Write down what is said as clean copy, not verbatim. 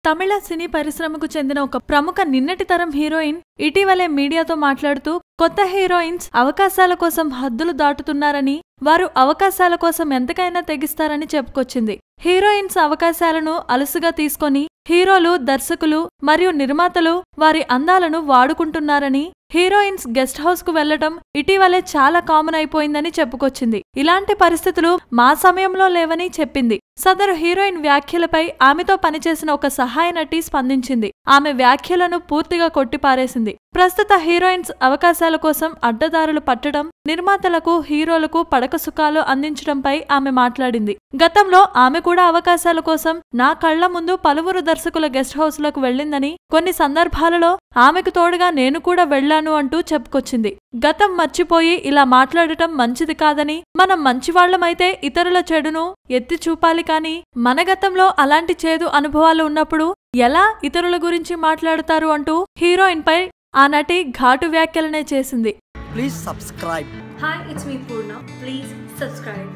తమిళ సినీ పరిశ్రమకు చెందిన ఒక ప్రముఖ నిన్నటి తరం హీరోయిన్ ఇటీవలే మీడియాతో మాట్లాడుతూ కొత్త హీరోయిన్స్ అవకాశాల కోసం హద్దులు దాటుతున్నారని, వారు అవకాశాల కోసం ఎంతకైనా తెగిస్తారని చెప్పుకొచ్చింది. హీరోయిన్స్ అవకాశాలను అలుసుగా తీసుకొని హీరోలు, దర్శకులు మరియు నిర్మాతలు వారి అందాలను వాడుకుంటున్నారని, హీరోయిన్స్ గెస్ట్ హౌస్ కు వెళ్లటం ఇటీవలే చాలా కామన్ అయిపోయిందని చెప్పుకొచ్చింది. ఇలాంటి పరిస్థితులు మా సమయంలో లేవని చెప్పింది. సదరు హీరోయిన్ వ్యాఖ్యలపై ఆమెతో పనిచేసిన ఒక సహాయ నటి స్పందించింది. ఆమె వ్యాఖ్యలను పూర్తిగా కొట్టిపారేసింది. ప్రస్తుత హీరోయిన్స్ అవకాశాల కోసం అడ్డదారులు పట్టడం, నిర్మాతలకు, హీరోలకు పడక సుఖాలు అందించడంపై ఆమె మాట్లాడింది. గతంలో ఆమె కూడా అవకాశాల కోసం నా కళ్ల ముందు పలువురు దర్శకుల గెస్ట్ హౌస్లకు వెళ్లిందని, కొన్ని సందర్భాలలో ఆమెకు తోడుగా నేను కూడా వెళ్లాను అంటూ చెప్పుకొచ్చింది. గతం మర్చిపోయి ఇలా మాట్లాడటం మంచిది కాదని, మనం మంచివాళ్లమైతే ఇతరుల చెడును ఎత్తి చూపాలి కానీ, మన గతంలో అలాంటి చేదు అనుభవాలు ఉన్నప్పుడు ఎలా ఇతరుల గురించి మాట్లాడుతారు అంటూ హీరోయిన్ పై ఆ నటి ఘాటు వ్యాఖ్యలనే చేసింది. Please subscribe. Hi, it's me Purna. Please subscribe.